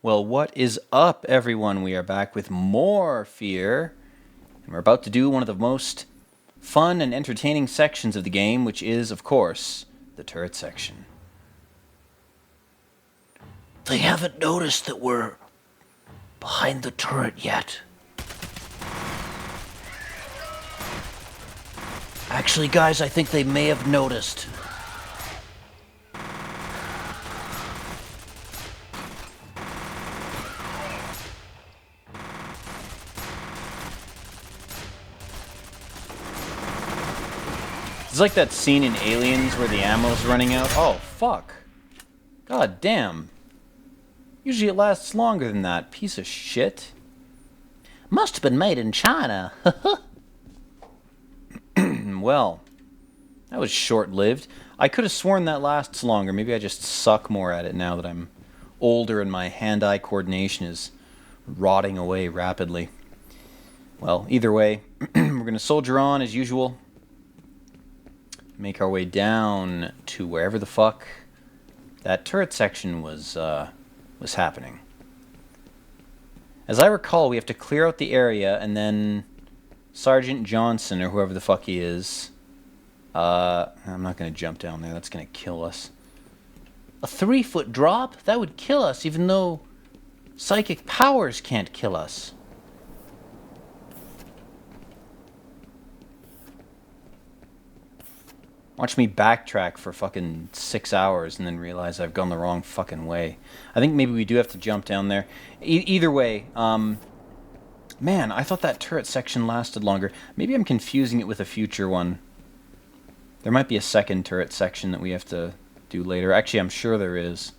Well, what is up, everyone? We are back with more Fear, and we're about to do one of the most fun and entertaining sections of the game, which is, of course, the turret section. They haven't noticed that we're behind the turret yet. Actually, guys, I think they may have noticed. It's like that scene in Aliens where the ammo's running out. Oh, fuck. God damn. Usually it lasts longer than that. Piece of shit. Must have been made in China. Well, that was short-lived. I could have sworn that lasts longer. Maybe I just suck more at it now that I'm older and my hand-eye coordination is rotting away rapidly. Well, either way, we're going to soldier on as usual. Make our way down to wherever the fuck that turret section was happening. As I recall, we have to clear out the area, and then Sergeant Johnson, or whoever the fuck he is, I'm not going to jump down there, that's going to kill us. A 3-foot drop? That would kill us, even though psychic powers can't kill us. Watch me backtrack for fucking 6 hours and then realize I've gone the wrong fucking way. I think maybe we do have to jump down there. Either way, man, I thought that turret section lasted longer. Maybe I'm confusing it with a future one. There might be a second turret section that we have to do later. Actually, I'm sure there is.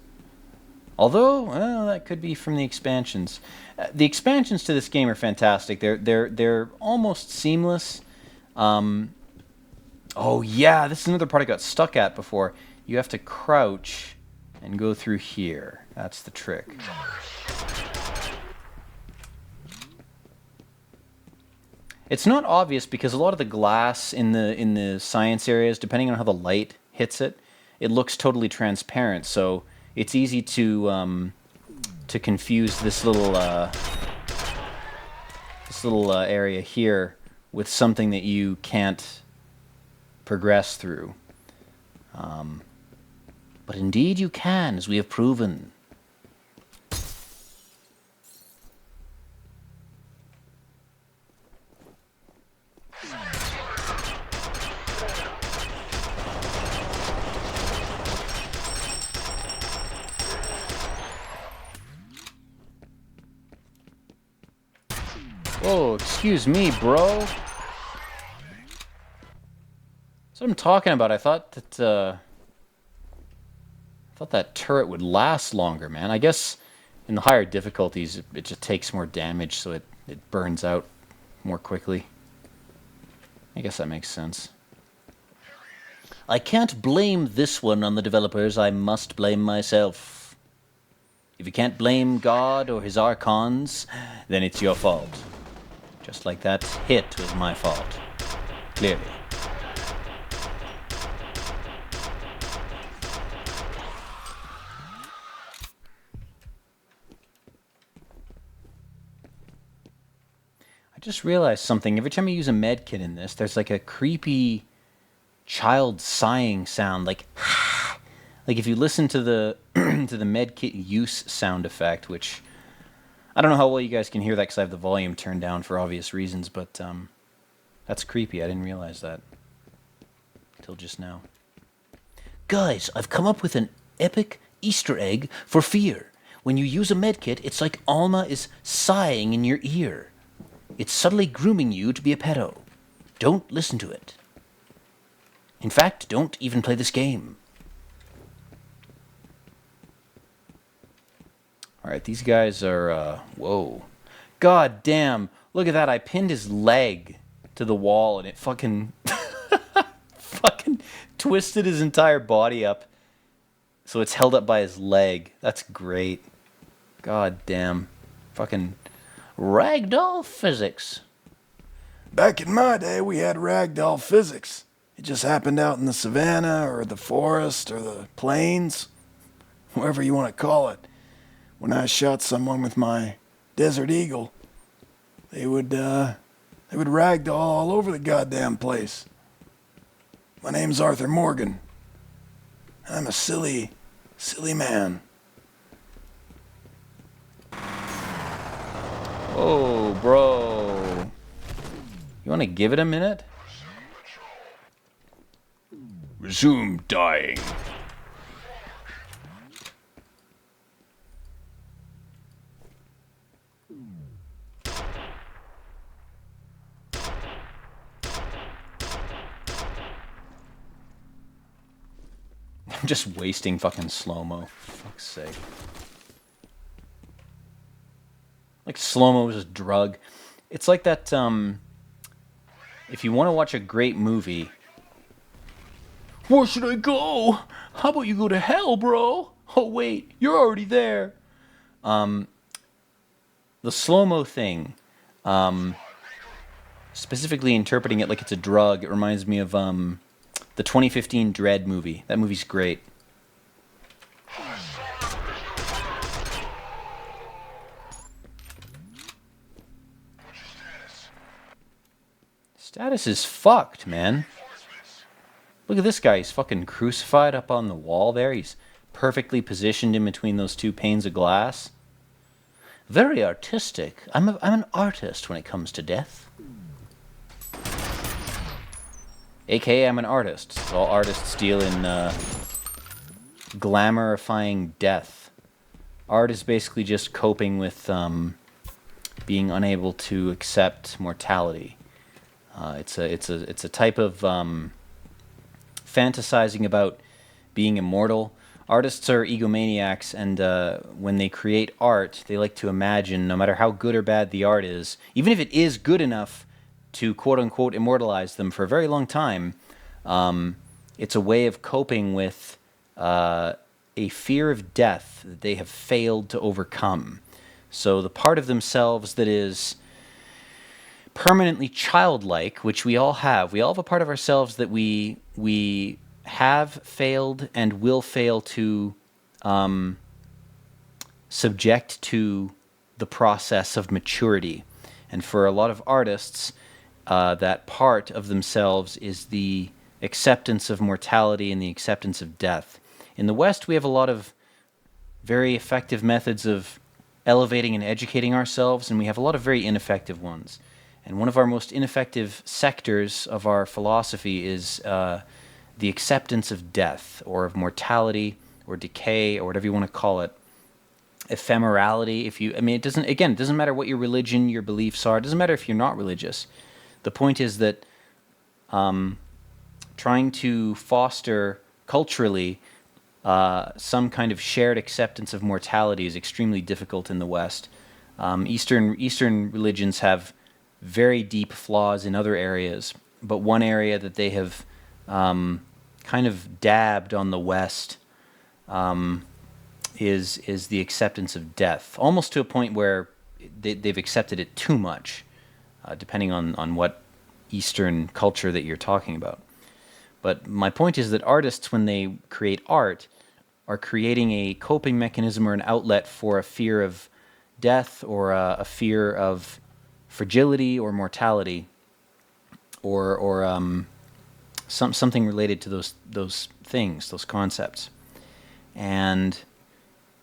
Although, well, that could be from the expansions. The expansions to this game are fantastic. They're almost seamless. Oh yeah, this is another part I got stuck at before. You have to crouch and go through here. That's the trick. It's not obvious because a lot of the glass in the science areas, depending on how the light hits it, it looks totally transparent. So it's easy to confuse this little area here with something that you can't progress through. But indeed you can, as we have proven. Whoa, excuse me, bro. That's what I'm talking about. I thought that turret would last longer, man. I guess in the higher difficulties, it just takes more damage, so it burns out more quickly. I guess that makes sense. I can't blame this one on the developers. I must blame myself. If you can't blame God or his archons, Then it's your fault. Just like that hit was my fault. Clearly. I just realized something. Every time I use a med kit in this, there's like a creepy child sighing sound, like like if you listen to the to the med kit use sound effect, which I don't know how well you guys can hear that because I have the volume turned down for obvious reasons, but that's creepy. I didn't realize that till just now. guys, I've come up with an epic Easter egg for fear. When you use a medkit, it's like Alma is sighing in your ear. It's subtly grooming you to be a pedo. Don't listen to it. In fact, don't even play this game. Alright, these guys are, whoa. God damn, look at that, I pinned his leg to the wall and it fucking, fucking twisted his entire body up. So it's held up by his leg. That's great. God damn. Fucking Ragdoll physics. Back in my day, we had ragdoll physics. It just happened out in the savannah or the forest or the plains, wherever you want to call it. when I shot someone with my Desert Eagle, they would ragdoll all over the goddamn place. My name's Arthur Morgan. I'm a silly, silly man. Oh, bro. You want to give it a minute? Resume dying. I'm just wasting fucking slow-mo. For fuck's sake. Like, slow-mo is a drug. It's like that, if you want to watch a great movie... Where should I go? How about you go to hell, bro? Oh, wait, you're already there. The slow-mo thing, specifically interpreting it like it's a drug, it reminds me of, the 2015 Dread movie. That movie's great. Status is fucked, man. Look at this guy. He's fucking crucified up on the wall there. He's perfectly positioned in between those two panes of glass. Very artistic. I'm an artist when it comes to death. AKA, I'm an artist. So all artists deal in glamourifying death. Art is basically just coping with being unable to accept mortality. It's a type of fantasizing about being immortal. Artists are egomaniacs, and when they create art, they like to imagine, no matter how good or bad the art is, even if it is good enough to quote-unquote immortalize them for a very long time, it's a way of coping with a fear of death that they have failed to overcome. So the part of themselves that is permanently childlike, which we all have a part of ourselves that we have failed and will fail to subject to the process of maturity. And for a lot of artists, that part of themselves is the acceptance of mortality and the acceptance of death. In the West, we have a lot of very effective methods of elevating and educating ourselves, and we have a lot of very ineffective ones. And one of our most ineffective sectors of our philosophy is the acceptance of death, or of mortality, or decay, or whatever you want to call it. Ephemerality. It doesn't matter what your religion, your beliefs are. It doesn't matter if you're not religious. The point is that trying to foster culturally some kind of shared acceptance of mortality is extremely difficult in the West. Eastern religions have very deep flaws in other areas, but one area that they have kind of dabbed on the West is the acceptance of death, almost to a point where they've accepted it too much, depending on what Eastern culture that you're talking about. But my point is that artists, when they create art, are creating a coping mechanism or an outlet for a fear of death, or a fear of fragility or mortality, or something related to those things, those concepts. And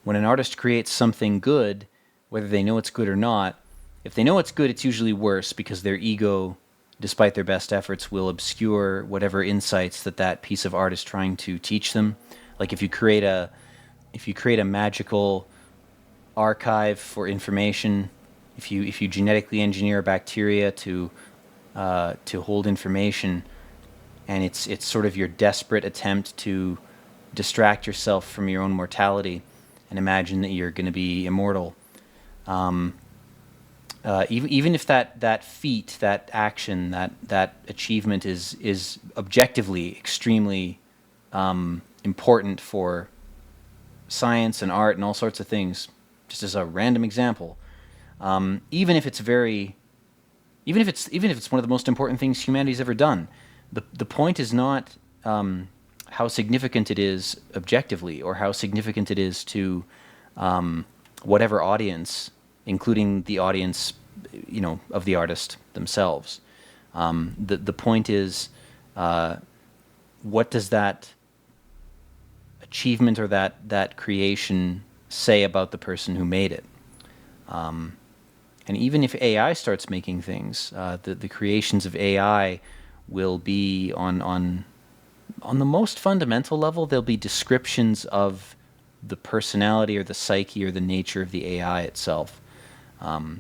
when an artist creates something good, whether they know it's good or not, if they know it's good, it's usually worse, because their ego, despite their best efforts, will obscure whatever insights that piece of art is trying to teach them. Like if you create a magical archive for information, if you genetically engineer a bacteria to hold information, and it's sort of your desperate attempt to distract yourself from your own mortality and imagine that you're going to be immortal. Even if that feat, that action, that achievement is objectively extremely important for science and art and all sorts of things, just as a random example, even if it's one of the most important things humanity's ever done, the point is not how significant it is objectively, or how significant it is to whatever audience, including the audience, of the artist themselves. The point is, what does that achievement or that creation say about the person who made it? And even if AI starts making things, the creations of AI will be on the most fundamental level. There'll be descriptions of the personality or the psyche or the nature of the AI itself.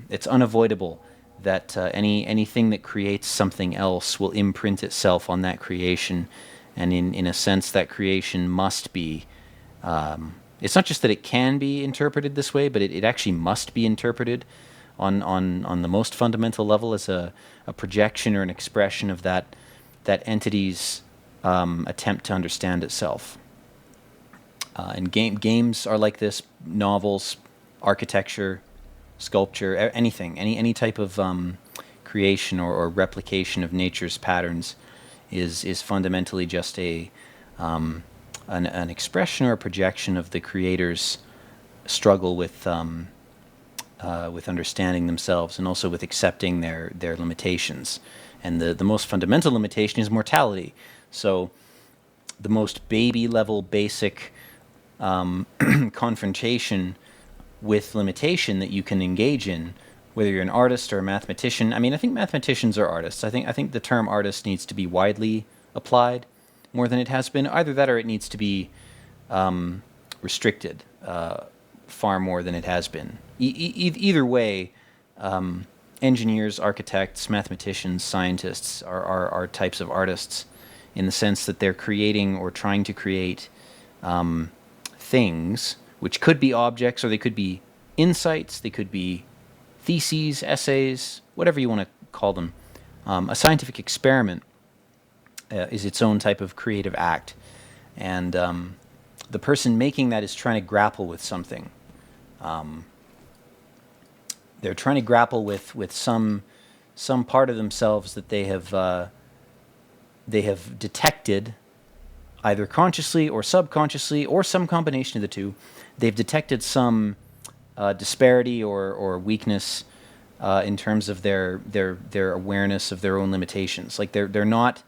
It's unavoidable that anything that creates something else will imprint itself on that creation, and in a sense, that creation must be. It's not just that it can be interpreted this way, but it actually must be interpreted on the most fundamental level as a projection or an expression of that entity's attempt to understand itself. And games are like this. Novels, architecture, sculpture, anything, any type of creation or replication of nature's patterns is fundamentally just an expression or a projection of the creator's struggle with understanding themselves, and also with accepting their limitations. And the most fundamental limitation is mortality. So the most baby level basic confrontation with limitation that you can engage in, whether you're an artist or a mathematician. I mean, I think mathematicians are artists. I think the term artist needs to be widely applied more than it has been. Either that, or it needs to be restricted far more than it has been. Either way, engineers, architects, mathematicians, scientists are types of artists, in the sense that they're creating or trying to create things, which could be objects, or they could be insights, they could be theses, essays, whatever you want to call them. A scientific experiment is its own type of creative act, and the person making that is trying to grapple with something. They're trying to grapple with some part of themselves that they have detected, either consciously or subconsciously, or some combination of the two. They've detected some disparity or weakness in terms of their awareness of their own limitations. Like they're not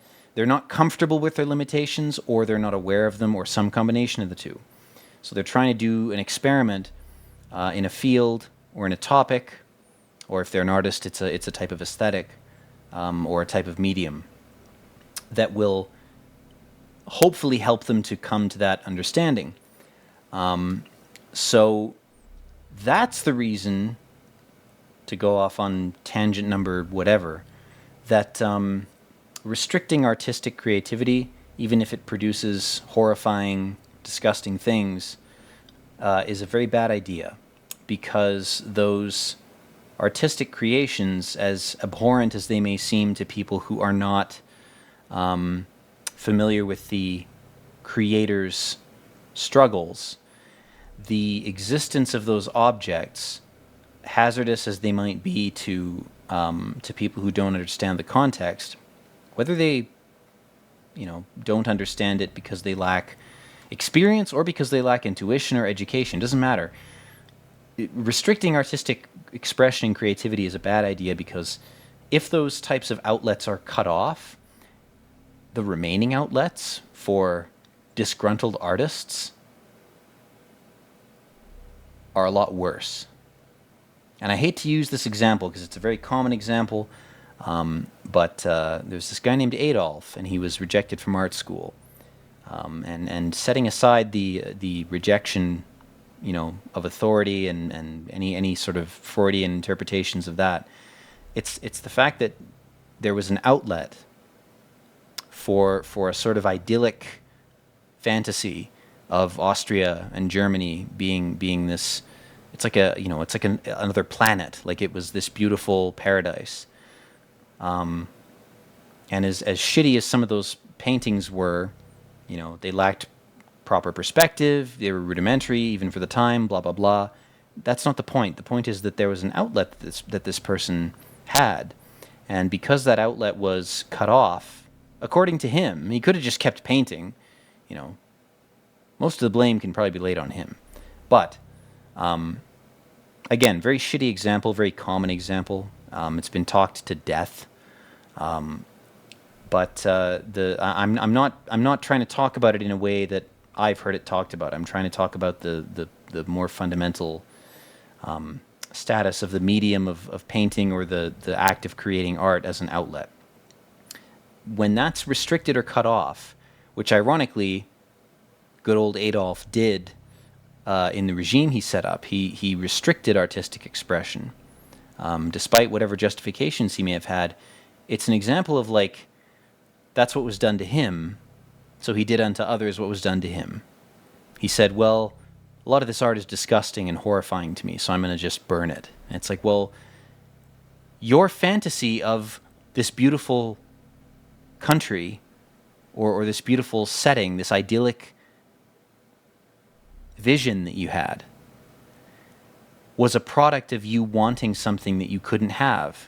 comfortable with their limitations, or they're not aware of them, or some combination of the two. So they're trying to do an experiment in a field or in a topic, or if they're an artist, it's a type of aesthetic or a type of medium that will hopefully help them to come to that understanding. So that's the reason, to go off on tangent number whatever, that restricting artistic creativity, even if it produces horrifying, disgusting things, is a very bad idea, because those artistic creations, as abhorrent as they may seem to people who are not familiar with the creator's struggles, the existence of those objects, hazardous as they might be to people who don't understand the context, whether they don't understand it because they lack experience or because they lack intuition or education, doesn't matter. Restricting artistic expression and creativity is a bad idea, because if those types of outlets are cut off, the remaining outlets for disgruntled artists are a lot worse. And I hate to use this example because it's a very common example, but there's this guy named Adolf, and he was rejected from art school. And setting aside the rejection, of authority and any sort of Freudian interpretations of that, it's the fact that there was an outlet for a sort of idyllic fantasy of Austria and Germany being this. It's like another planet. Like it was this beautiful paradise. And as shitty as some of those paintings were, they lacked proper perspective. They were rudimentary, even for the time. Blah blah blah. That's not the point. The point is that there was an outlet that this person had, and because that outlet was cut off, according to him, he could have just kept painting. Most of the blame can probably be laid on him, but again, very shitty example, very common example. It's been talked to death. But I'm not trying to talk about it in a way that I've heard it talked about. I'm trying to talk about the more fundamental status of the medium of painting or the act of creating art as an outlet. When that's restricted or cut off, which ironically, good old Adolf did in the regime he set up, he restricted artistic expression, despite whatever justifications he may have had. It's an example of like, that's what was done to him, so he did unto others what was done to him. He said, well, a lot of this art is disgusting and horrifying to me, so I'm going to just burn it. And it's like, well, your fantasy of this beautiful country or this beautiful setting, this idyllic vision that you had, was a product of you wanting something that you couldn't have.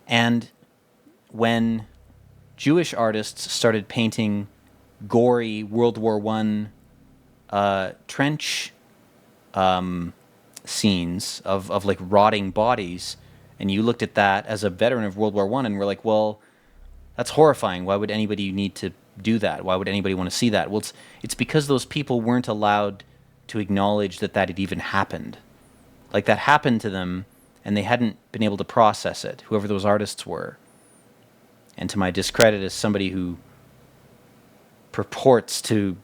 And when Jewish artists started painting gory World War I trench scenes of like rotting bodies, and you looked at that as a veteran of World War I and were like, well, that's horrifying. Why would anybody need to do that? Why would anybody want to see that? Well, it's because those people weren't allowed to acknowledge that that had even happened. Like, that happened to them, and they hadn't been able to process it, whoever those artists were. And to my discredit as somebody who purports to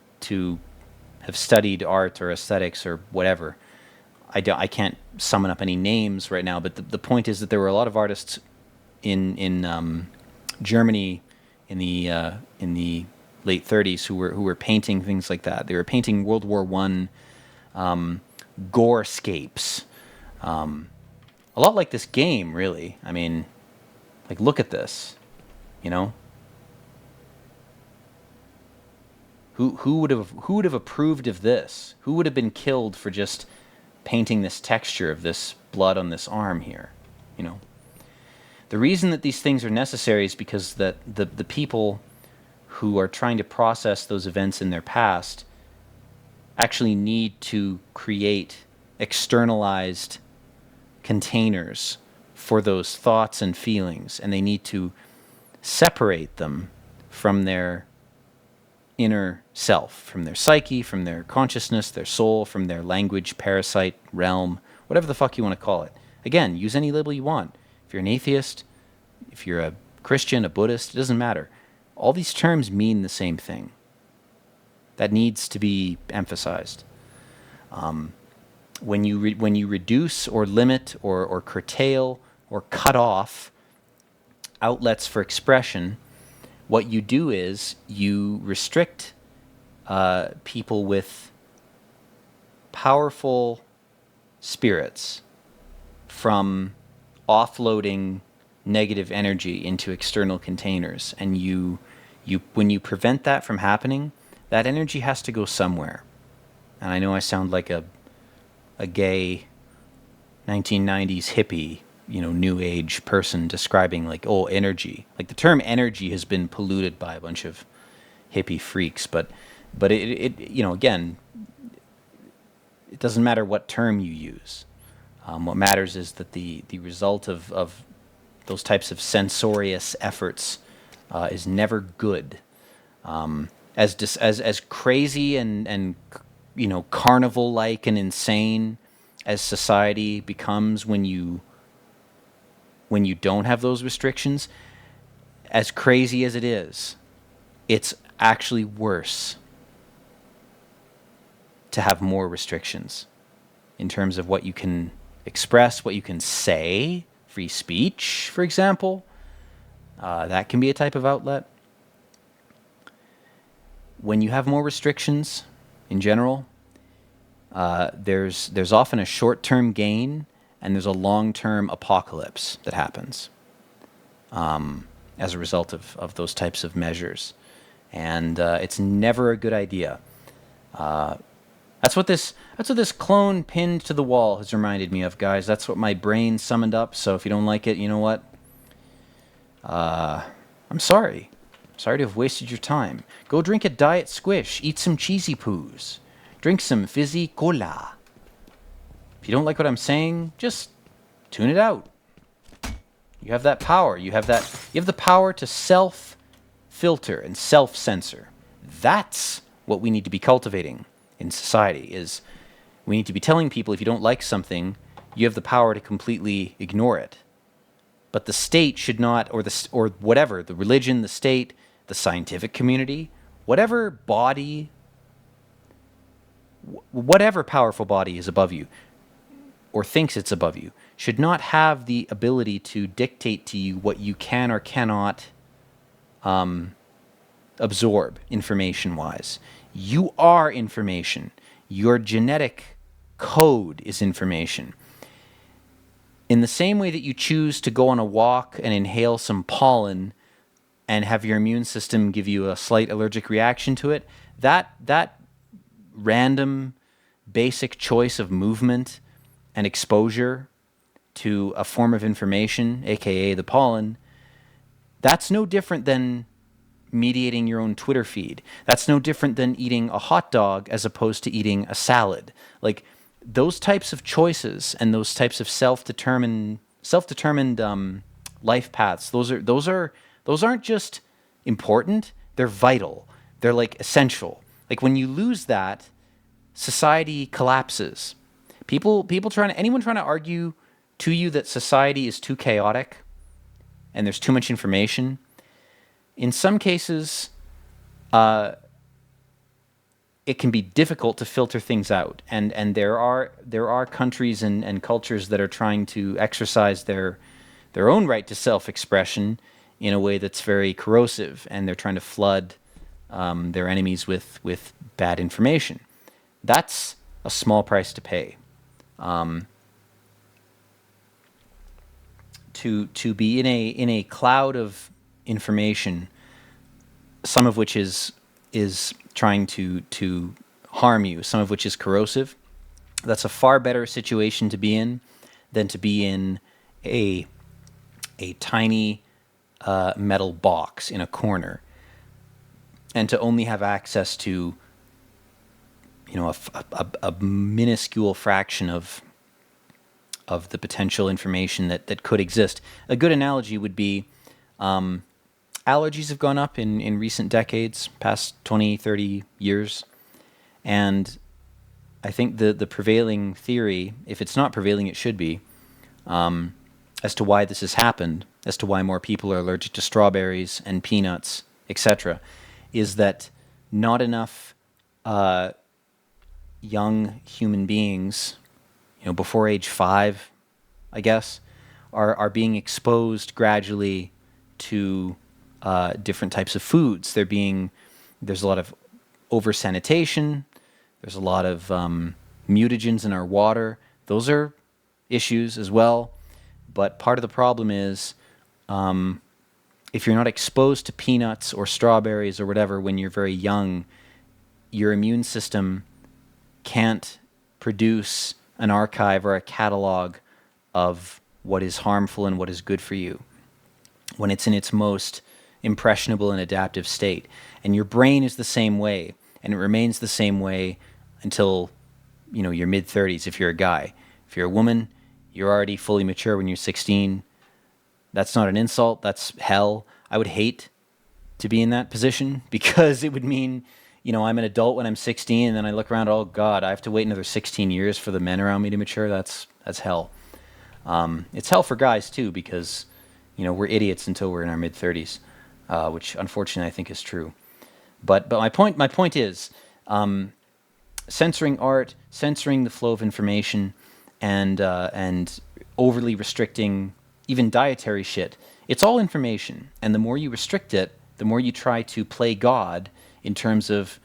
have studied art or aesthetics or whatever, I can't summon up any names right now, but the point is that there were a lot of artists in Germany in the late 30s who were painting things like that. They were painting World War I gorescapes. A lot like this game, really. I mean, like, look at this, you know? Who would have approved of this? Who would have been killed for just painting this texture of this blood on this arm here, you know? The reason that these things are necessary is because that the people who are trying to process those events in their past actually need to create externalized containers for those thoughts and feelings, and they need to separate them from their inner self, from their psyche, from their consciousness, their soul, from their language, parasite, realm, whatever the fuck you want to call it. Again, use any label you want. If you're an atheist, if you're a Christian, a Buddhist, it doesn't matter. All these terms mean the same thing. That needs to be emphasized. When you reduce or limit or curtail or cut off outlets for expression, what you do is you restrict people with powerful spirits from offloading negative energy into external containers. And when you prevent that from happening, that energy has to go somewhere. And I know I sound like a gay 1990s hippie, you know, new age person describing like, oh, energy. Like, the term energy has been polluted by a bunch of hippie freaks, but it you know, again, it doesn't matter what term you use. What matters is that the result of those types of censorious efforts is never good. As crazy and you know, carnival-like and insane as society becomes when you don't have those restrictions, as crazy as it is, it's actually worse to have more restrictions in terms of what you can express, what you can say. Free speech, for example, that can be a type of outlet. When you have more restrictions in general, there's often a short-term gain and there's a long-term apocalypse that happens as a result of those types of measures. And it's never a good idea. That's what this clone pinned to the wall has reminded me of, guys. That's what my brain summoned up. So if you don't like it, you know what? I'm sorry. Sorry to have wasted your time. Go drink a Diet Squish. Eat some cheesy poos. Drink some fizzy cola. If you don't like what I'm saying, just tune it out. You have that power. You have the power to self-filter and self-censor. That's what we need to be cultivating in society. Is we need to be telling people, if you don't like something, you have the power to completely ignore it. But the state should not, or whatever, the religion, the state, the scientific community, whatever body, whatever powerful body is above you or thinks it's above you, should not have the ability to dictate to you what you can or cannot absorb information-wise. You are information. Your genetic code is information. In the same way that you choose to go on a walk and inhale some pollen and have your immune system give you a slight allergic reaction to it, that random basic choice of movement and exposure to a form of information, aka the pollen, that's no different than mediating your own Twitter feed. That's no different than eating a hot dog as opposed to eating a salad. Like, those types of choices and those types of self-determined life paths, those aren't just important, they're vital. They're like essential. Like, when you lose that, society collapses. Anyone trying to argue to you that society is too chaotic and there's too much information, in some cases, it can be difficult to filter things out, and there are countries and cultures that are trying to exercise their own right to self-expression in a way that's very corrosive, and they're trying to flood their enemies with bad information. That's a small price to pay. To be in a cloud of information, some of which is trying to harm you, some of which is corrosive, that's a far better situation to be in than to be in a tiny metal box in a corner and to only have access to, you know, a minuscule fraction of the potential information that could exist. A good analogy would be allergies have gone up in recent decades, past 20, 30 years. And I think the prevailing theory, if it's not prevailing, it should be, as to why this has happened, as to why more people are allergic to strawberries and peanuts, etc., is that not enough young human beings, you know, before age 5, I guess, are being exposed gradually to different types of foods. There's a lot of over-sanitation. There's a lot of mutagens in our water. Those are issues as well. But part of the problem is if you're not exposed to peanuts or strawberries or whatever when you're very young, your immune system can't produce an archive or a catalog of what is harmful and what is good for you when it's in its most impressionable and adaptive state. And your brain is the same way, and it remains the same way until, you know, your mid-30s if you're a guy. If you're a woman, you're already fully mature when you're 16. That's not an insult, that's hell. I would hate to be in that position because it would mean, you know, I'm an adult when I'm 16 and then I look around, oh God, I have to wait another 16 years for the men around me to mature. That's hell. It's hell for guys too because, you know, we're idiots until we're in our mid-30s. Which unfortunately I think is true. But my point is, censoring art, censoring the flow of information, and overly restricting even dietary shit. It's all information, and the more you restrict it, the more you try to play God in terms of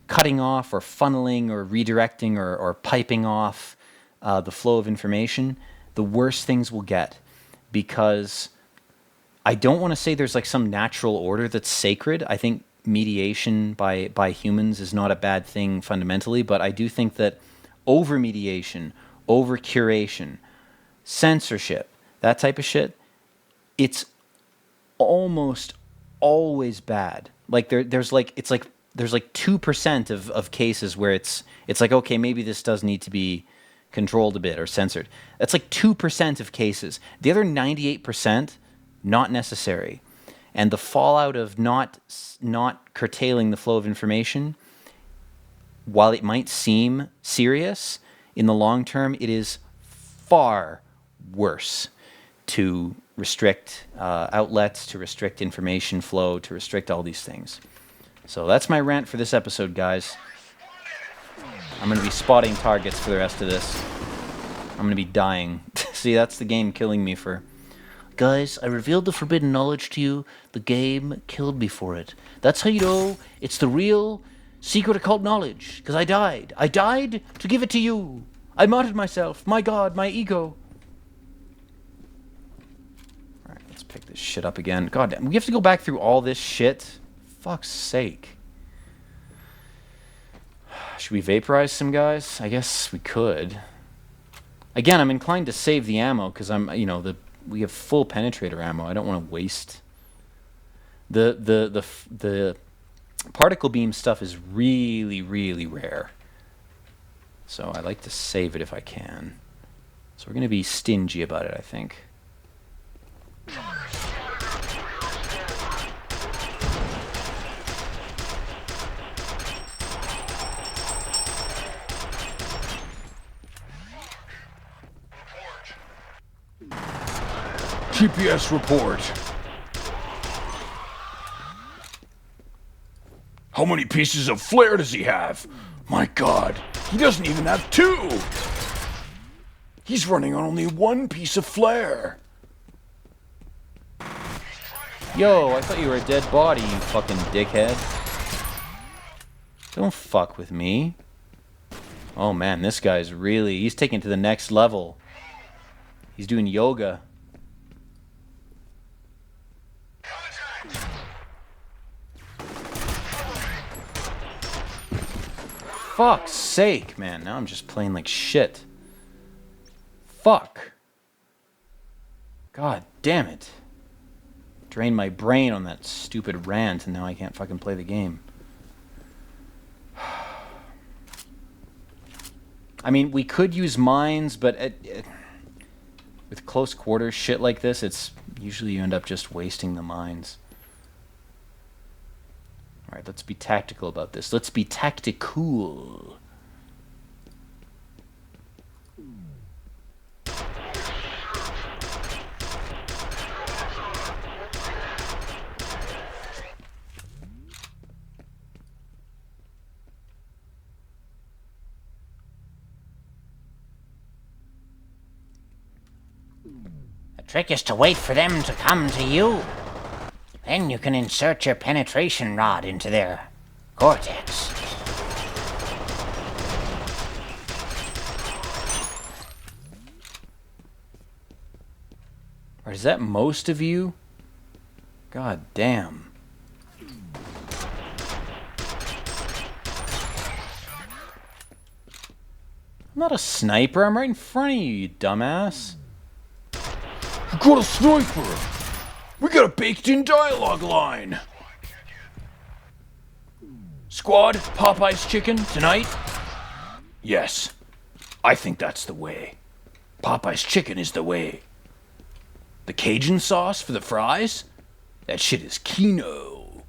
cutting off or funneling or redirecting or piping off the flow of information, the worse things will get, because I don't want to say there's like some natural order that's sacred. I think mediation by humans is not a bad thing fundamentally, but I do think that over-mediation, over-curation, censorship, that type of shit, it's almost always bad. Like there's like 2% of cases where it's like, okay, maybe this does need to be controlled a bit or censored. That's like 2% of cases. The other 98%, not necessary. And the fallout of not curtailing the flow of information, while it might seem serious, in the long term, it is far worse to restrict outlets, to restrict information flow, to restrict all these things. So that's my rant for this episode, guys. I'm going to be spotting targets for the rest of this. I'm going to be dying. See, that's the game killing me for... Guys, I revealed the forbidden knowledge to you. The game killed me for it. That's how you know it's the real secret occult knowledge. Because I died. I died to give it to you. I martyred myself. My God, my ego. Alright, let's pick this shit up again. God damn, we have to go back through all this shit? Fuck's sake. Should we vaporize some guys? I guess we could. Again, I'm inclined to save the ammo because we have full penetrator ammo. I don't want to waste. The particle beam stuff is really, really rare. So I like to save it if I can. So we're going to be stingy about it, I think. GPS report. How many pieces of f.e.a.r does he have? My God, he doesn't even have 2! He's running on only 1 piece of f.e.a.r. Yo, I thought you were a dead body, you fucking dickhead. Don't fuck with me. Oh man, this guy's really... He's taking it to the next level. He's doing yoga. Fuck's sake, man. Now I'm just playing like shit. Fuck. God damn it. Drained my brain on that stupid rant and now I can't fucking play the game. I mean, we could use mines, but with close quarters shit like this, it's usually you end up just wasting the mines. Alright, let's be tactical about this. Let's be tactical. The trick is to wait for them to come to you. Then you can insert your penetration rod into their cortex. Or is that most of you? God damn. I'm not a sniper. I'm right in front of you, you dumbass. You got a sniper! We got a baked-in dialogue line! Squad, Popeye's chicken tonight? Yes, I think that's the way. Popeye's chicken is the way. The Cajun sauce for the fries? That shit is Kino.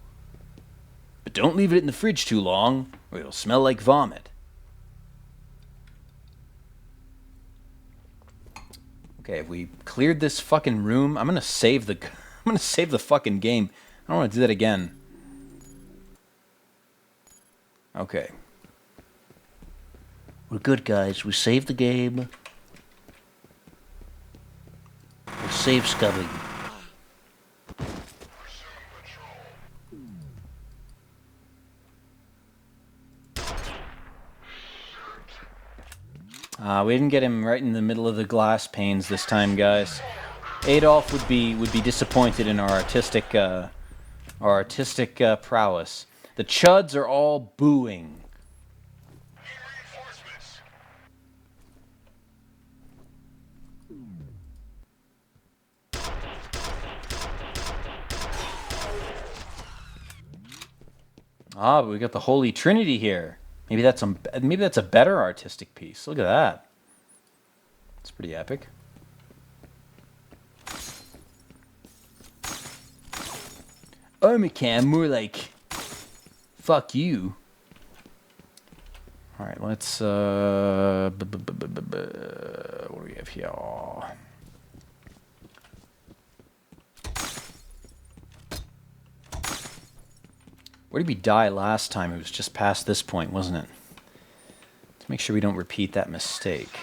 But don't leave it in the fridge too long, or it'll smell like vomit. Okay, have we cleared this fucking room? I'm gonna save the fucking game. I don't want to do that again. Okay. We're good, guys. We saved the game. We're safe scubbing. We didn't get him right in the middle of the glass panes this time, guys. Adolf would be disappointed in our artistic prowess. The chuds are all booing. Ah, but we got the Holy Trinity here. Maybe that's a better artistic piece. Look at that. It's pretty epic. Armicam, more like... Fuck you. Alright, let's, what do we have here? Where did we die last time? It was just past this point, wasn't it? Let's make sure we don't repeat that mistake.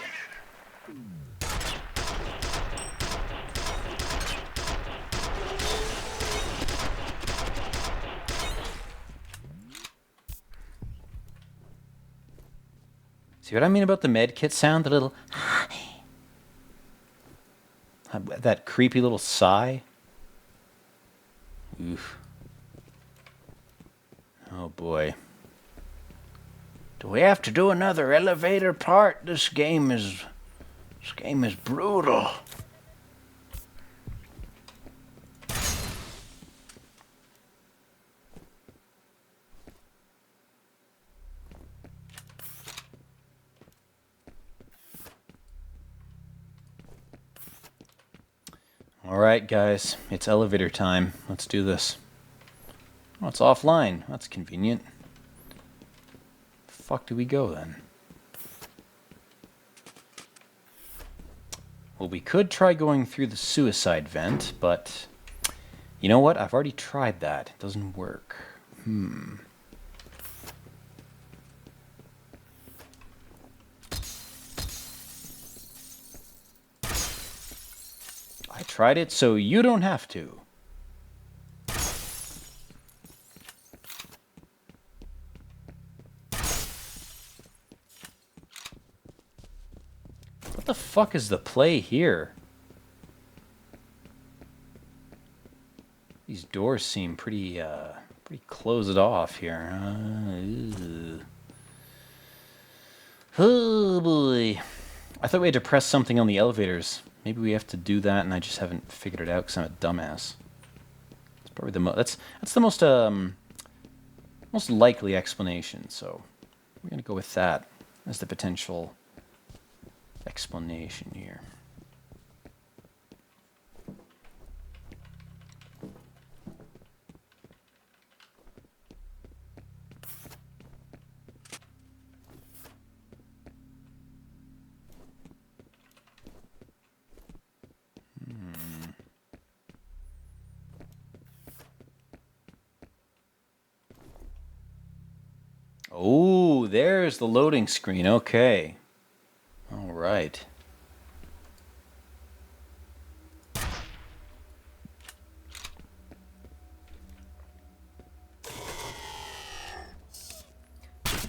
See what I mean about the med kit sound? The little... that creepy little sigh. Oof. Oh boy. Do we have to do another elevator part? This game is brutal. Alright guys, it's elevator time. Let's do this. Oh, it's offline. That's convenient. Fuck do we go then? Well, we could try going through the suicide vent, but you know what? I've already tried that. It doesn't work. I tried it so you don't have to. What the fuck is the play here? These doors seem pretty closed off here. Oh boy. I thought we had to press something on the elevators. Maybe we have to do that and I just haven't figured it out because I'm a dumbass. It's probably the that's the most most likely explanation, so we're gonna go with that as the potential explanation here. Oh, there's the loading screen. Okay. All right.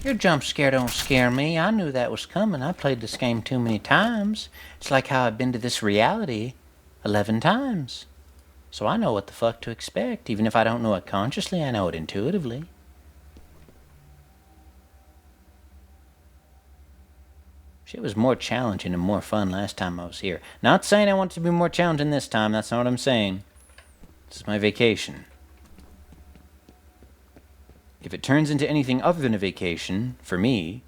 Your jump scare don't scare me. I knew that was coming. I played this game too many times. It's like how I've been to this reality 11 times. So I know what the fuck to expect. Even if I don't know it consciously, I know it intuitively. Shit was more challenging and more fun last time I was here. Not saying I want it to be more challenging this time. That's not what I'm saying. This is my vacation. If it turns into anything other than a vacation, for me,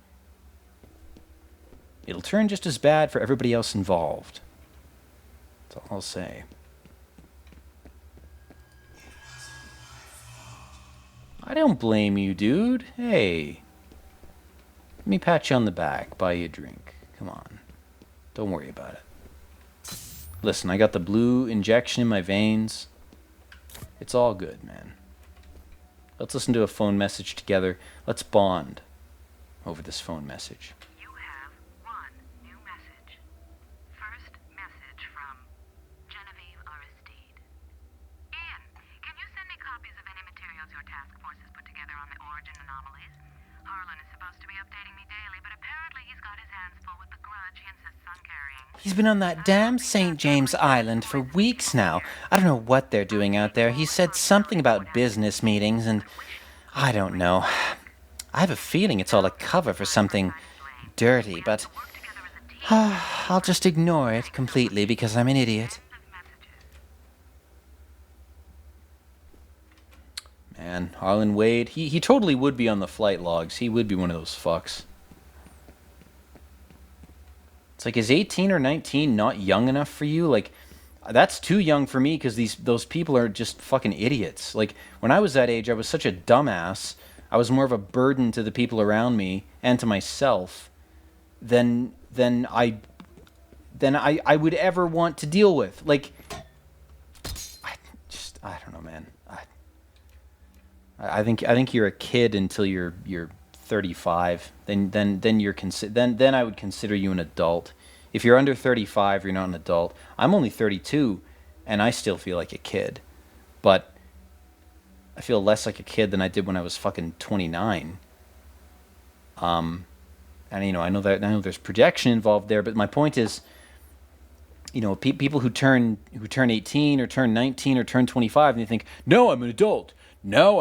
it'll turn just as bad for everybody else involved. That's all I'll say. I don't blame you, dude. Hey. Let me pat you on the back, buy you a drink. Come on. Don't worry about it. Listen, I got the blue injection in my veins. It's all good, man. Let's listen to a phone message together. Let's bond over this phone message. You have one new message. First message from Genevieve Aristide. Ian, can you send me copies of any materials your task force has put together on the origin anomalies? Harlan is supposed to be updating me daily, but apparently he's got his hands full with the grudge he insists on carrying. He's been on that damn St. James Island for weeks now. I don't know what they're doing out there. He said something about business meetings, and I don't know. I have a feeling it's all a cover for something dirty, but I'll just ignore it completely because I'm an idiot. Man, Harlan Wade, he totally would be on the flight logs. He would be one of those fucks. It's like, is 18 or 19 not young enough for you? Like, that's too young for me because those people are just fucking idiots. Like, when I was that age, I was such a dumbass. I was more of a burden to the people around me and to myself than I would ever want to deal with. Like, I don't know, man. I think you're a kid until you're 35. Then you're then I would consider you an adult. If you're under 35, you're not an adult. I'm only 32, and I still feel like a kid, but I feel less like a kid than I did when I was fucking 29. And I know there's projection involved there, but my point is, people who turn 18 or turn 19 or turn 25, and they think, no, I'm an adult. No,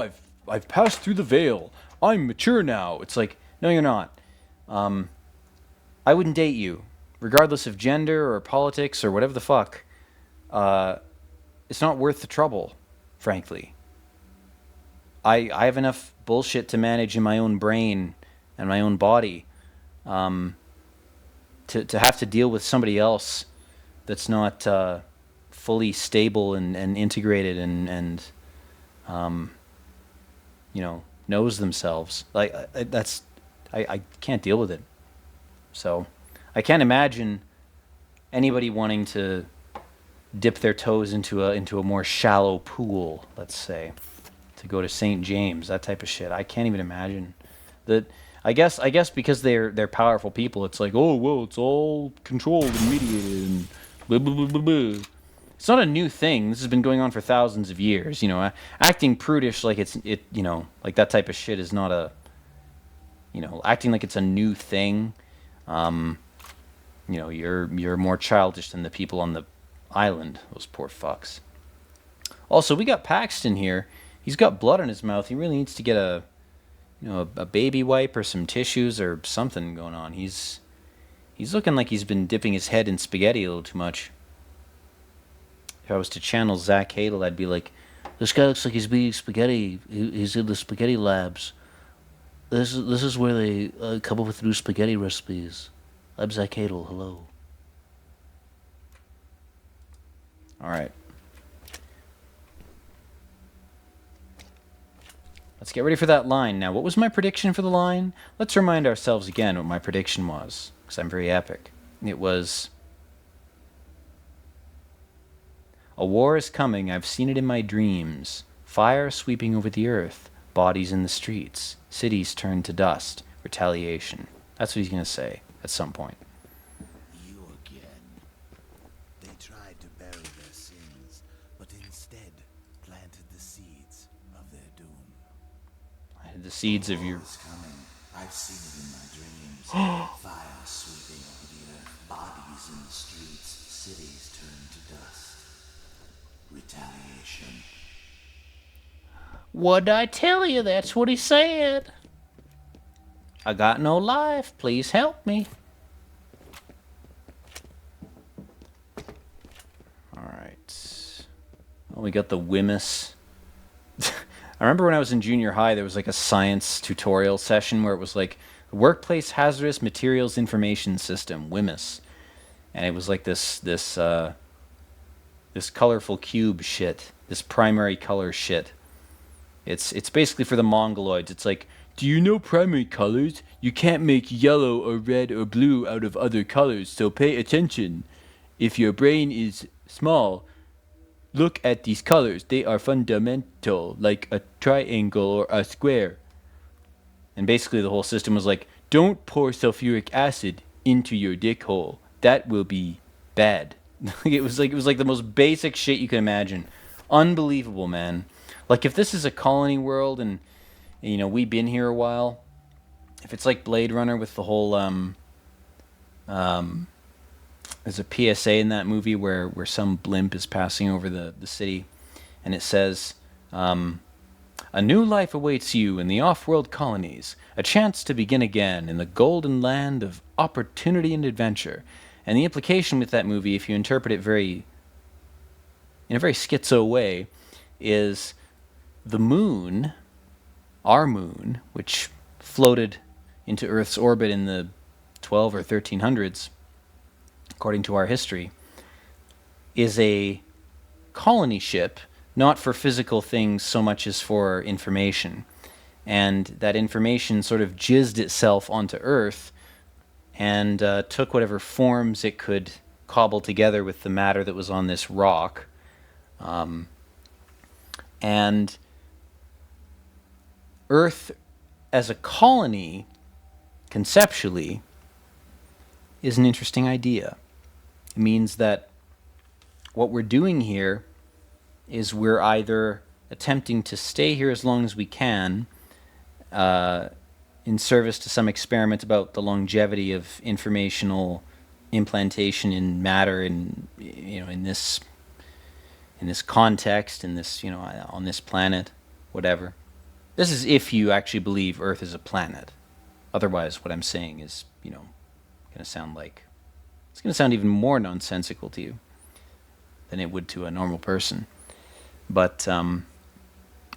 I've passed through the veil. I'm mature now. It's like, no, you're not. I wouldn't date you, regardless of gender or politics or whatever the fuck. It's not worth the trouble, frankly. I have enough bullshit to manage in my own brain and my own body, to have to deal with somebody else that's not fully stable and integrated and knows themselves. Like, I can't deal with it. So I can't imagine anybody wanting to dip their toes into a more shallow pool, let's say, to go to St. James, that type of shit. I can't even imagine that. I guess because they're powerful people, it's like, oh well, it's all controlled and mediated and blah blah blah blah blah. It's not a new thing. This has been going on for thousands of years. Acting prudish like like that type of shit is not a, acting like it's a new thing. You're more childish than the people on the island. Those poor fucks. Also, we got Paxton here. He's got blood on his mouth. He really needs to get a baby wipe or some tissues or something going on. He's looking like he's been dipping his head in spaghetti a little too much. If I was to channel Zach Hadel, I'd be like, this guy looks like he's eating spaghetti. He's in the spaghetti labs. This is where they come up with new spaghetti recipes. I'm Zach Hadel. Hello. All right. Let's get ready for that line. Now, what was my prediction for the line? Let's remind ourselves again what my prediction was, because I'm very epic. It was, a war is coming, I've seen it in my dreams. Fire sweeping over the earth, bodies in the streets, cities turned to dust, retaliation. That's what he's going to say at some point. You again. They tried to bury their sins, but instead planted the seeds of their doom. The seeds of your... War is coming. I've seen it in my dreams. Fire sweeping over the earth, bodies in the streets, cities turned to dust. Retaliation. What'd I tell you? That's what he said. I got no life. Please help me. All right. Well, we got the WHMIS. I remember when I was in junior high, there was like a science tutorial session where it was like Workplace Hazardous Materials Information System, WHMIS, and it was like this colorful cube shit, this primary color shit. It's basically for the mongoloids. It's like, do you know primary colors? You can't make yellow or red or blue out of other colors, so pay attention. If your brain is small, look at these colors. They are fundamental, like a triangle or a square. And basically the whole system was like, don't pour sulfuric acid into your dick hole. That will be bad. It was like the most basic shit you can imagine. Unbelievable, man. Like, if this is a colony world and we've been here a while, if it's like Blade Runner with the whole there's a PSA in that movie where some blimp is passing over the city, and it says, a new life awaits you in the off-world colonies, a chance to begin again in the golden land of opportunity and adventure. And the implication with that movie, if you interpret it in a very schizo way, is the moon, our moon, which floated into Earth's orbit in the 12 or 1300s, according to our history, is a colony ship, not for physical things so much as for information. And that information sort of jizzed itself onto Earth and took whatever forms it could cobble together with the matter that was on this rock. And Earth as a colony, conceptually, is an interesting idea. It means that what we're doing here is we're either attempting to stay here as long as we can, in service to some experiment about the longevity of informational implantation in matter in this context, in this, on this planet, whatever. This is if you actually believe Earth is a planet. Otherwise, what I'm saying is, going to sound like, it's going to sound even more nonsensical to you than it would to a normal person. But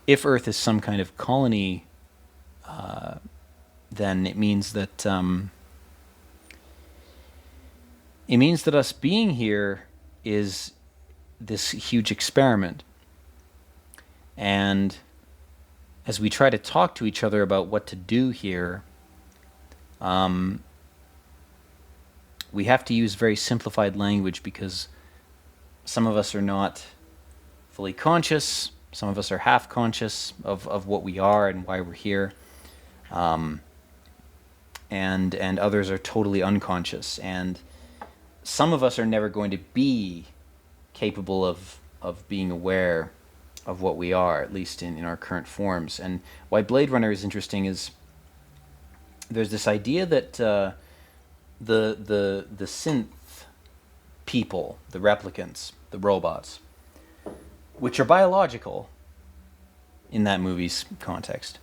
if Earth is some kind of colony, then it means that us being here is this huge experiment. And as we try to talk to each other about what to do here, we have to use very simplified language because some of us are not fully conscious, some of us are half conscious of what we are and why we're here, and others are totally unconscious. And some of us are never going to be capable of being aware of what we are, at least in our current forms. And why Blade Runner is interesting is there's this idea that the synth people, the replicants, the robots, which are biological in that movie's context,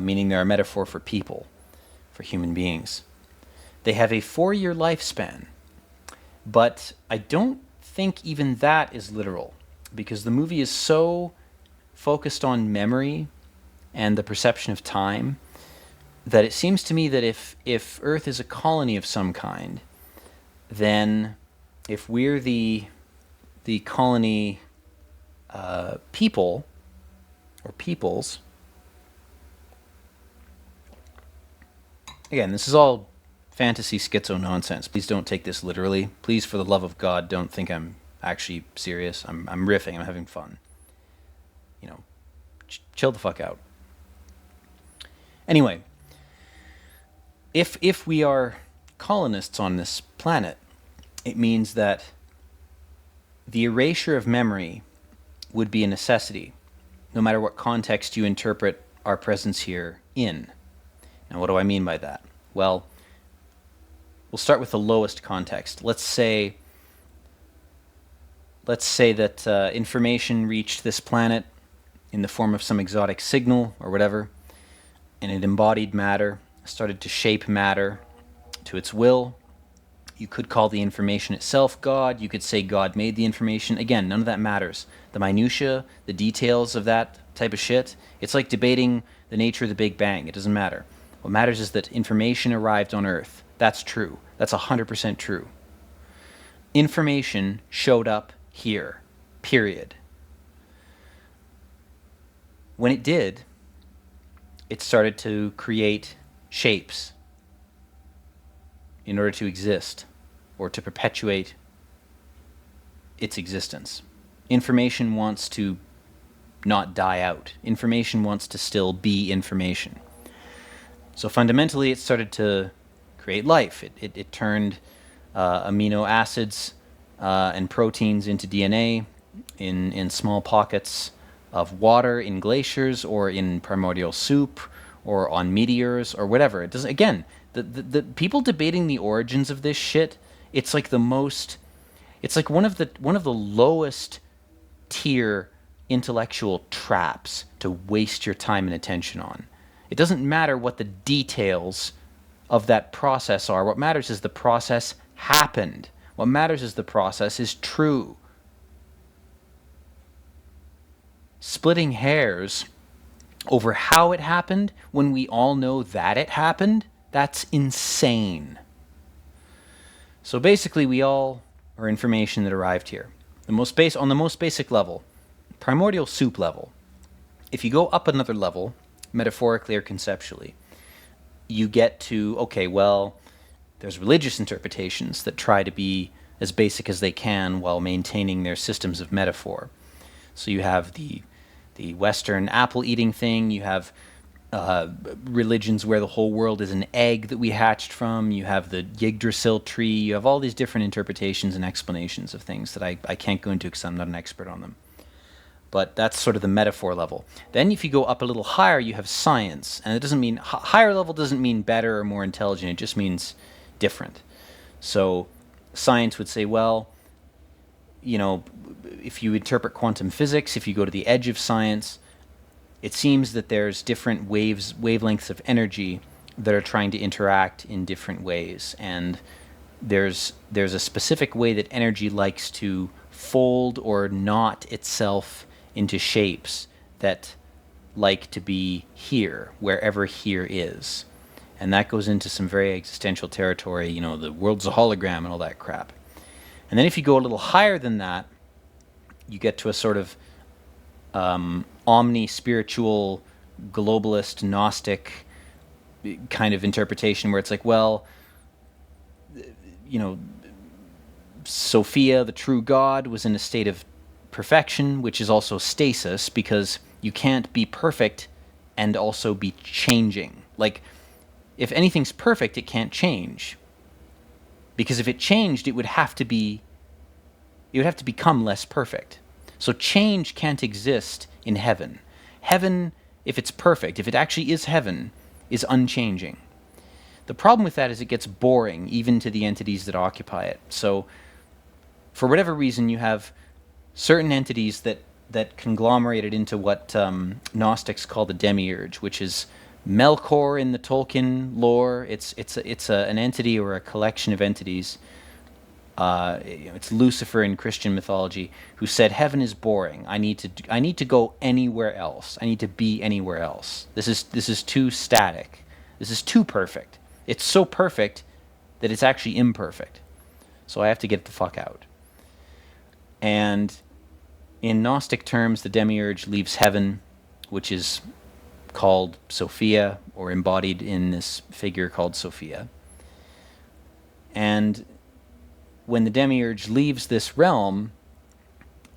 meaning they're a metaphor for people, for human beings. They have a 4-year lifespan, but I don't think even that is literal, because the movie is so focused on memory and the perception of time that it seems to me that if Earth is a colony of some kind, then if we're the colony people or peoples, again, this is all fantasy schizo nonsense. Please don't take this literally. Please, for the love of God, don't think I'm actually serious. I'm riffing. I'm having fun. Chill the fuck out. Anyway, if we are colonists on this planet, it means that the erasure of memory would be a necessity, no matter what context you interpret our presence here in. Now, what do I mean by that? Well, we'll start with the lowest context. Let's say that information reached this planet in the form of some exotic signal or whatever, and it embodied matter, started to shape matter to its will. You could call the information itself God. You could say God made the information. Again, none of that matters. The minutiae, the details of that type of shit, it's like debating the nature of the Big Bang. It doesn't matter. What matters is that information arrived on Earth. That's true. That's 100% true. Information showed up here. Period. When it did, it started to create shapes in order to exist or to perpetuate its existence. Information wants to not die out. Information wants to still be information. So fundamentally, it started to create life. It turned amino acids and proteins into DNA in small pockets of water in glaciers or in primordial soup or on meteors or whatever. It doesn't. Again, the people debating the origins of this shit, it's like it's like one of the lowest tier intellectual traps to waste your time and attention on. It doesn't matter what the details of that process are. What matters is the process happened. What matters is the process is true. Splitting hairs over how it happened when we all know that it happened, that's insane. So basically, we all are information that arrived here. On the most basic level, primordial soup level. If you go up another level, metaphorically or conceptually, you get to, okay, well, there's religious interpretations that try to be as basic as they can while maintaining their systems of metaphor. So you have the Western apple eating thing, you have religions where the whole world is an egg that we hatched from, you have the Yggdrasil tree, you have all these different interpretations and explanations of things that I can't go into because I'm not an expert on them. But that's sort of the metaphor level. Then if you go up a little higher, you have science. And it doesn't mean, higher level doesn't mean better or more intelligent, it just means different. So science would say, well, you know, if you interpret quantum physics, if you go to the edge of science, it seems that there's different wavelengths of energy that are trying to interact in different ways. And there's a specific way that energy likes to fold or knot itself into shapes that like to be here, wherever here is. And that goes into some very existential territory, you know, the world's a hologram and all that crap. And then if you go a little higher than that, you get to a sort of omni-spiritual, globalist, Gnostic kind of interpretation where it's like, well, you know, Sophia, the true God, was in a state of perfection, which is also stasis, because you can't be perfect and also be changing. Like, if anything's perfect, it can't change. Because if it changed, it would have to become less perfect. So change can't exist in heaven. Heaven, if it's perfect, if it actually is heaven, is unchanging. The problem with that is it gets boring, even to the entities that occupy it. So, for whatever reason, you have certain entities that conglomerated into what Gnostics call the demiurge, which is Melkor in the Tolkien lore. It's an entity or a collection of entities. It's Lucifer in Christian mythology, who said heaven is boring. I need to go anywhere else. I need to be anywhere else. This is too static. This is too perfect. It's so perfect that it's actually imperfect. So I have to get the fuck out. And in Gnostic terms, the demiurge leaves heaven, which is called Sophia, or embodied in this figure called Sophia. And when the demiurge leaves this realm,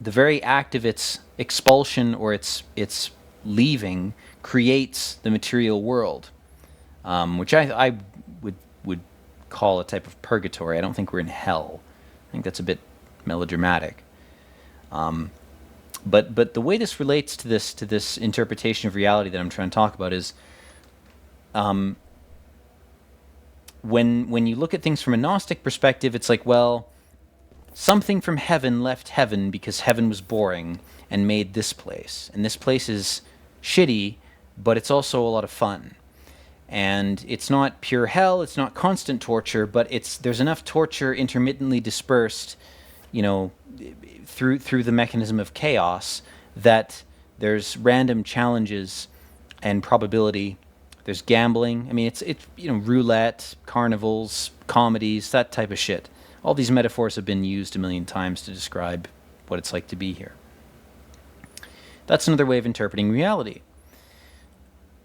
the very act of its expulsion or its leaving creates the material world, which I would call a type of purgatory. I don't think we're in hell. I think that's a bit melodramatic. But the way this relates to this interpretation of reality that I'm trying to talk about is, when you look at things from a Gnostic perspective, it's like, well, something from heaven left heaven because heaven was boring and made this place. And this place is shitty, but it's also a lot of fun. And it's not pure hell, it's not constant torture, but there's enough torture intermittently dispersed, you know, through the mechanism of chaos, that there's random challenges and probability. There's gambling. I mean, it's you know, roulette, carnivals, comedies, that type of shit. All these metaphors have been used a million times to describe what it's like to be here. That's another way of interpreting reality.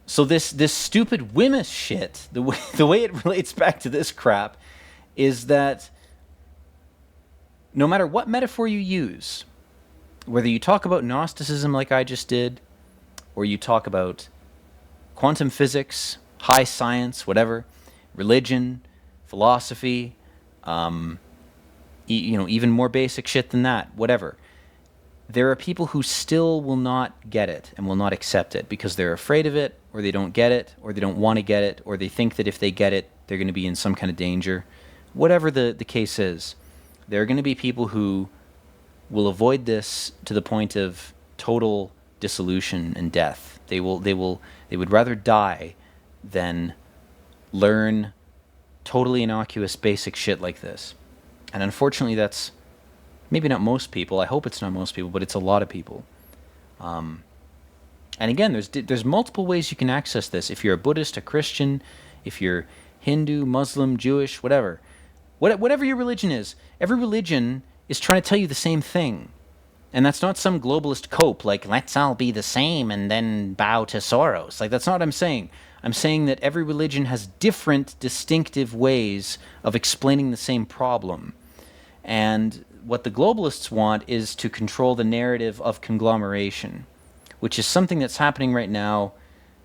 So this stupid WHMIS shit, the way it relates back to this crap, is that no matter what metaphor you use, whether you talk about Gnosticism like I just did, or you talk about quantum physics, high science, whatever, religion, philosophy, you know, even more basic shit than that, whatever, there are people who still will not get it and will not accept it because they're afraid of it, or they don't get it, or they don't want to get it, or they think that if they get it, they're going to be in some kind of danger. Whatever the case is, there are going to be people who will avoid this to the point of total dissolution and death. They would rather die than learn totally innocuous basic shit like this. And unfortunately, that's maybe not most people. I hope it's not most people, but it's a lot of people. And again, there's multiple ways you can access this. If you're a Buddhist, a Christian, if you're Hindu, Muslim, Jewish, whatever, Whatever your religion is, every religion is trying to tell you the same thing. And that's not some globalist cope, like, let's all be the same and then bow to Soros. Like, that's not what I'm saying. I'm saying that every religion has different, distinctive ways of explaining the same problem. And what the globalists want is to control the narrative of conglomeration, which is something that's happening right now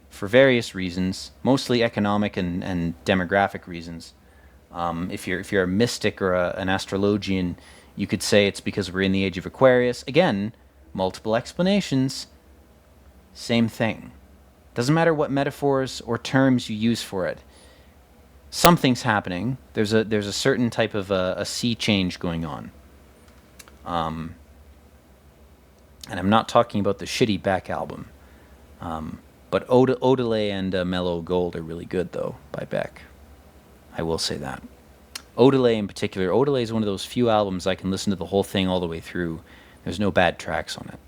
for various reasons, mostly economic and demographic reasons. If you're a mystic or an astrologian, you could say it's because we're in the age of Aquarius. Again, multiple explanations, same thing. Doesn't matter what metaphors or terms you use for it. Something's happening. There's a certain type of a sea change going on. And I'm not talking about the shitty back album. But Odelay and Mellow Gold are really good, though, by Beck. I will say that. Odelay in particular. Odelay is one of those few albums I can listen to the whole thing all the way through. There's no bad tracks on it.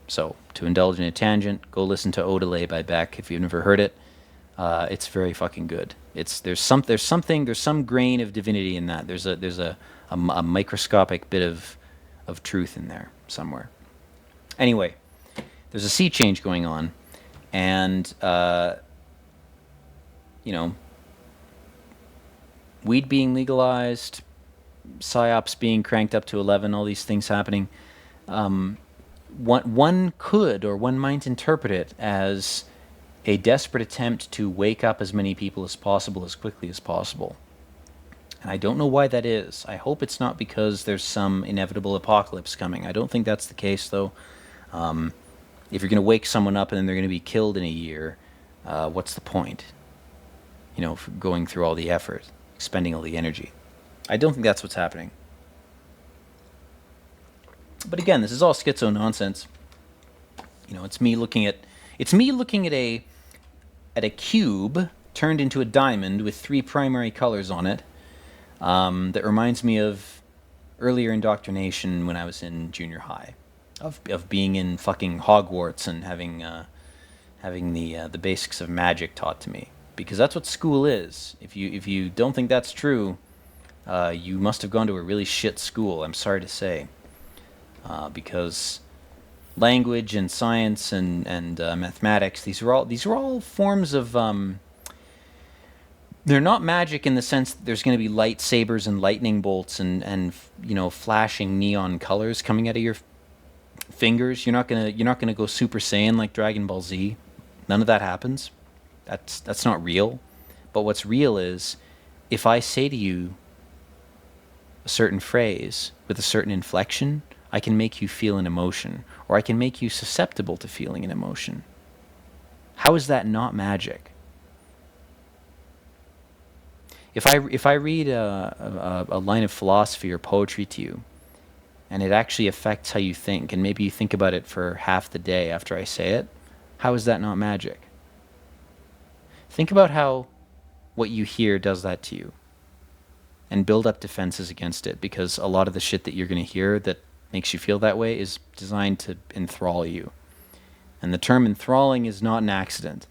So, to indulge in a tangent, go listen to Odelay by Beck if you've never heard it. It's very fucking good. There's some grain of divinity in that. There's a microscopic bit of truth in there somewhere. Anyway, there's a sea change going on, and weed being legalized, psyops being cranked up to 11, all these things happening. One could, or one might interpret it as a desperate attempt to wake up as many people as possible as quickly as possible. And I don't know why that is. I hope it's not because there's some inevitable apocalypse coming. I don't think that's the case, though. If you're going to wake someone up and then they're going to be killed in a year, what's the point? For going through all the effort, expending all the energy. I don't think that's what's happening. But again, this is all schizo nonsense. It's me looking at a cube turned into a diamond with 3 primary colors on it. That reminds me of earlier indoctrination when I was in junior high, of being in fucking Hogwarts and having the basics of magic taught to me, because that's what school is. If you don't think that's true, you must have gone to a really shit school. I'm sorry to say, because language and science and mathematics, these are all forms of they're not magic in the sense that there's going to be lightsabers and lightning bolts and flashing neon colors coming out of your fingers. You're not gonna go Super Saiyan like Dragon Ball Z. None of that happens. That's not real. But what's real is if I say to you a certain phrase with a certain inflection, I can make you feel an emotion, or I can make you susceptible to feeling an emotion. How is that not magic? If I read a line of philosophy or poetry to you, and it actually affects how you think, and maybe you think about it for half the day after I say it, how is that not magic? Think about how what you hear does that to you, and build up defenses against it, because a lot of the shit that you're going to hear that makes you feel that way is designed to enthrall you. And the term enthralling is not an accident.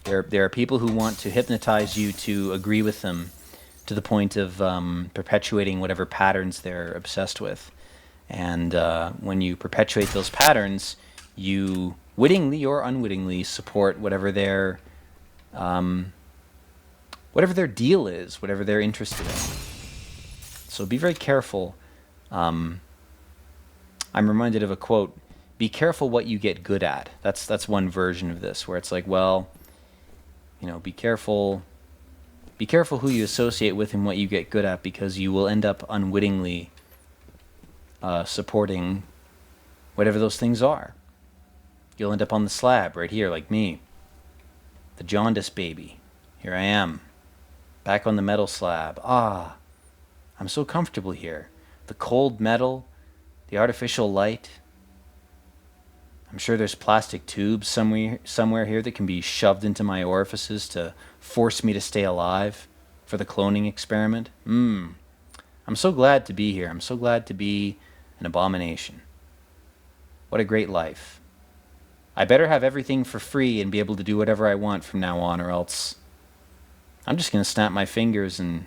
There are people who want to hypnotize you to agree with them to the point of perpetuating whatever patterns they're obsessed with. And when you perpetuate those patterns, you wittingly or unwittingly support whatever their deal is, whatever they're interested in. So be very careful. I'm reminded of a quote: "Be careful what you get good at." That's one version of this, where it's like, well, be careful who you associate with and what you get good at, because you will end up unwittingly supporting whatever those things are. You'll end up on the slab right here, like me. The jaundice baby. Here I am, back on the metal slab. I'm so comfortable here. The cold metal, the artificial light. I'm sure there's plastic tubes somewhere here that can be shoved into my orifices to force me to stay alive for the cloning experiment. I'm so glad to be here. I'm so glad to be an abomination. What a great life. I better have everything for free and be able to do whatever I want from now on, or else I'm just going to snap my fingers and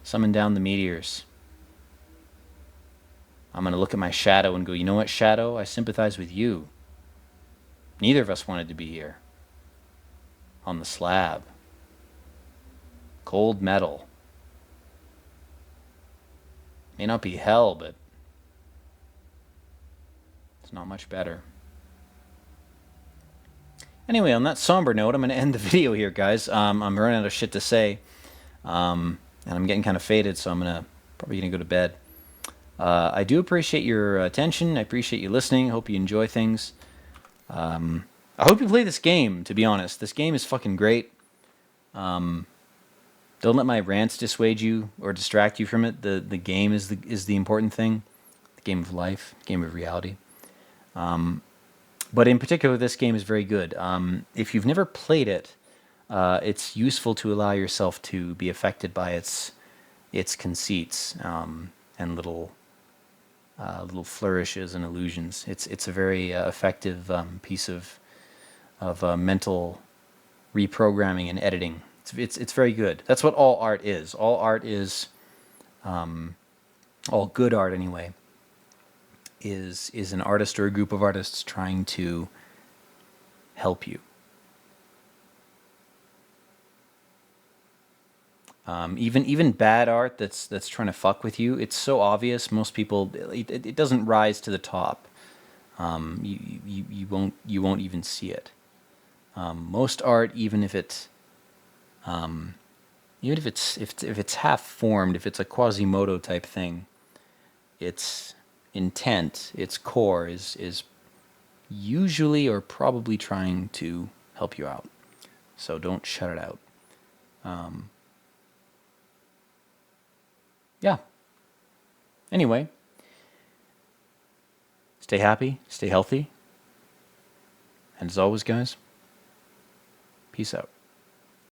summon down the meteors. I'm going to look at my shadow and go, you know what, shadow? I sympathize with you. Neither of us wanted to be here. On the slab. Cold metal. May not be hell, but it's not much better. Anyway, on that somber note, I'm going to end the video here, guys. I'm running out of shit to say. And I'm getting kind of faded, so I'm probably going to go to bed. I do appreciate your attention. I appreciate you listening. Hope you enjoy things. I hope you play this game, to be honest. This game is fucking great. Don't let my rants dissuade you or distract you from it. The game is the important thing. The game of life, game of reality. But in particular, this game is very good. If you've never played it, it's useful to allow yourself to be affected by its conceits and little flourishes and illusions. It's a very effective piece of mental reprogramming and editing. It's very good. That's what all art is. All art is, all good art anyway, is an artist or a group of artists trying to help you. Even bad art that's trying to fuck with you, it's so obvious. Most people, it doesn't rise to the top. You won't even see it. Most art, even if it's half formed, if it's a Quasimodo type thing, its intent, its core is usually or probably trying to help you out. So don't shut it out. Yeah. Anyway, stay happy, stay healthy, and as always, guys, peace out.